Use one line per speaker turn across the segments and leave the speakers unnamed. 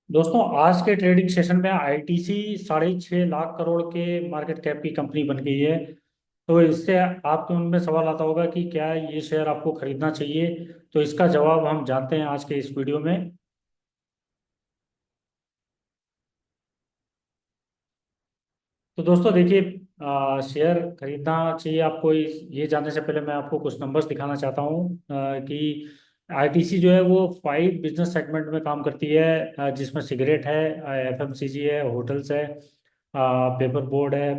दोस्तों, आज के ट्रेडिंग सेशन में आईटीसी 6.5 लाख करोड़ के मार्केट कैप की कंपनी बन गई है। तो इससे आपके मन में सवाल आता होगा कि क्या ये शेयर आपको खरीदना चाहिए। तो इसका जवाब हम जानते हैं आज के इस वीडियो में। तो दोस्तों देखिए, शेयर खरीदना चाहिए आपको। ये जानने से पहले मैं आपको कुछ नंबर्स दिखाना चाहता हूँ कि आईटीसी जो है वो 5 बिजनेस सेगमेंट में काम करती है, जिसमें सिगरेट है, एफएमसीजी है, होटल्स है, पेपर बोर्ड है,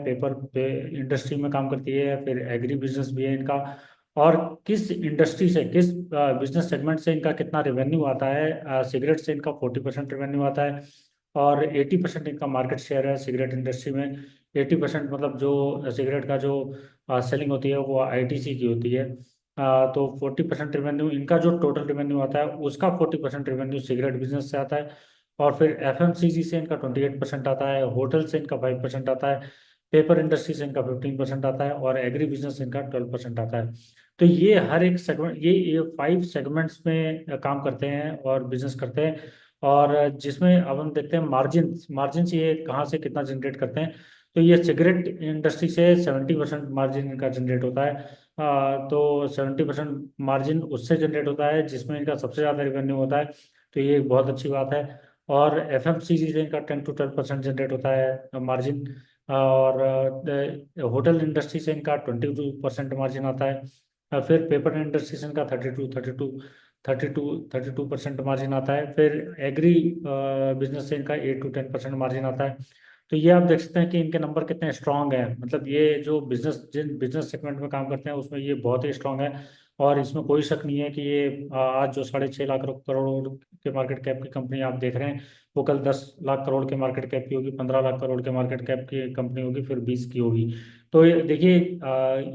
इंडस्ट्री में काम करती है, फिर एग्री बिजनेस भी है इनका। और किस इंडस्ट्री से, किस बिजनेस सेगमेंट से इनका कितना रेवेन्यू आता है, सिगरेट से इनका 40% रेवेन्यू आता है। और 80% इनका मार्केट शेयर है सिगरेट इंडस्ट्री में। 80% मतलब जो सिगरेट का जो सेलिंग होती है वो आईटीसी की होती है। तो 40% रेवेन्यू इनका, जो टोटल रेवेन्यू आता है उसका 40% रेवेन्यू सिगरेट बिजनेस से आता है। और फिर एफएमसीजी से इनका 28% आता है, होटल से इनका 5% आता है, पेपर इंडस्ट्री से इनका 15% आता है, और एग्री बिजनेस से इनका 12% आता है। तो ये हर एक सेगमेंट, ये 5 सेगमेंट्स में काम करते हैं और बिजनेस करते हैं। और जिसमें अब हम देखते हैं मार्जिन, ये कहाँ से कितना जनरेट करते हैं। तो ये सिगरेट इंडस्ट्री से 70% मार्जिन इनका जनरेट होता है। तो 70% मार्जिन उससे जनरेट होता है जिसमें इनका सबसे ज़्यादा रेवेन्यू होता है। तो ये एक बहुत अच्छी बात है। और एफएमसीजी से इनका 10 to 12% जनरेट होता है मार्जिन। और होटल इंडस्ट्री से इनका 22% मार्जिन आता है। फिर पेपर इंडस्ट्री से इनका 32% मार्जिन आता है। फिर एग्री बिजनेस से इनका 8 to 10% मार्जिन आता है। तो ये आप देख सकते हैं कि इनके नंबर कितने स्ट्रांग हैं। मतलब ये जो बिजनेस, जिन बिजनेस सेगमेंट में काम करते हैं उसमें ये बहुत ही स्ट्रांग है। और इसमें कोई शक नहीं है कि ये आज जो 6.5 लाख करोड़ के मार्केट कैप की कंपनी आप देख रहे हैं, वो कल 10 लाख करोड़ के मार्केट कैप की होगी, 15 लाख करोड़ के मार्केट कैप की कंपनी होगी, फिर 20 की होगी। तो ये देखिए,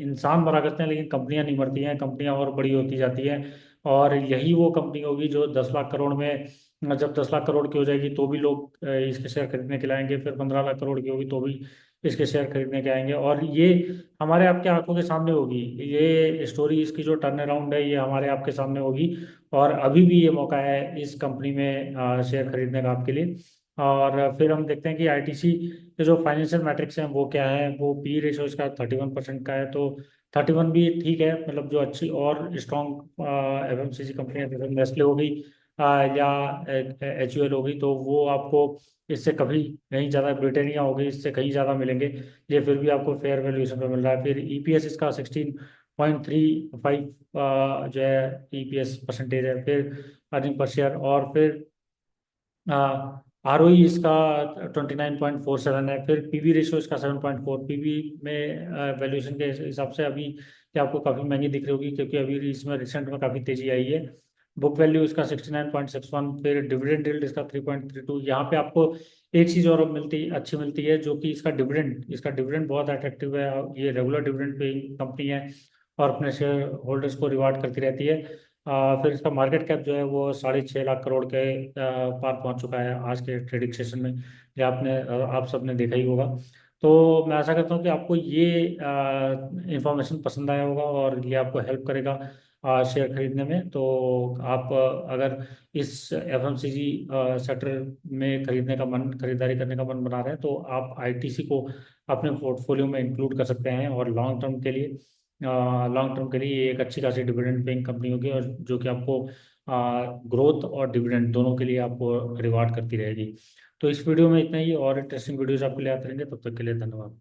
इंसान मरा करते हैं लेकिन कंपनियां नहीं मरती हैं, कंपनियां और बड़ी होती जाती हैं। और यही वो कंपनी होगी जो 10 लाख करोड़ में, जब 10 लाख करोड़ की हो जाएगी तो भी लोग इसके शेयर खरीदने के लिए आएंगे, फिर 15 लाख करोड़ की होगी तो भी इसके शेयर खरीदने के आएंगे। और ये हमारे आपके आंखों के सामने होगी। ये स्टोरी, इसकी जो टर्न अराउंड है, ये हमारे आपके सामने होगी। और अभी भी ये मौका है इस कंपनी में शेयर खरीदने का आपके लिए। और फिर हम देखते हैं कि आईटीसी के जो फाइनेंशियल मैट्रिक्स हैं वो क्या है। वो पी रेशो इसका 31% का है। तो 31 भी ठीक है, मतलब जो अच्छी और स्ट्रॉन्ग एफएमसीजी कंपनी है, जैसे नेस्ले हो गई, या एचयूएल हो गई, तो वो आपको इससे कभी कहीं ज़्यादा, ब्रिटानिया हो गई, इससे कहीं ज़्यादा मिलेंगे। ये फिर भी आपको फेयर वैल्यूएशन पर मिल रहा है। फिर ईपीएस इसका 16.35 जो है ईपीएस परसेंटेज है। फिर अर्निंग पर शेयर, और फिर आरओई इसका 29.47 है। फिर पीवी रेशियो इसका 7.4। पीवी में वैल्यूएशन के हिसाब से अभी क्या आपको काफ़ी महंगी दिख रही होगी, क्योंकि अभी इसमें रिसेंट में काफ़ी तेजी आई है। बुक वैल्यू इसका 69.61। फिर डिविडेंड यील्ड इसका 3.32। यहाँ पे आपको एक चीज़ और मिलती, अच्छी मिलती है, जो कि इसका डिविडेंड बहुत अट्रैक्टिव है। ये रेगुलर डिविडेंड पेइंग कंपनी है और अपने शेयर होल्डर्स को रिवार्ड करती रहती है। फिर इसका मार्केट कैप जो है वो 6.5 लाख करोड़ के पार पहुंच चुका है आज के ट्रेडिंग सेशन में, जो आप सबने देखा ही होगा। तो मैं आशा करता हूँ कि आपको ये इंफॉर्मेशन पसंद आया होगा और ये आपको हेल्प करेगा शेयर खरीदने में। तो आप अगर इस एफएमसीजी सेक्टर में खरीदारी करने का मन बना रहे हैं, तो आप आईटीसी को अपने पोर्टफोलियो में इंक्लूड कर सकते हैं। और लॉन्ग टर्म के लिए ये एक अच्छी खासी डिविडेंड पेइंग कंपनी होगी, और जो कि आपको ग्रोथ और डिविडेंड दोनों के लिए आपको रिवार्ड करती रहेगी। तो इस वीडियो में इतना ही, और इंटरेस्टिंग वीडियोज आपके लिए आते रहेंगे। तब तक के लिए धन्यवाद।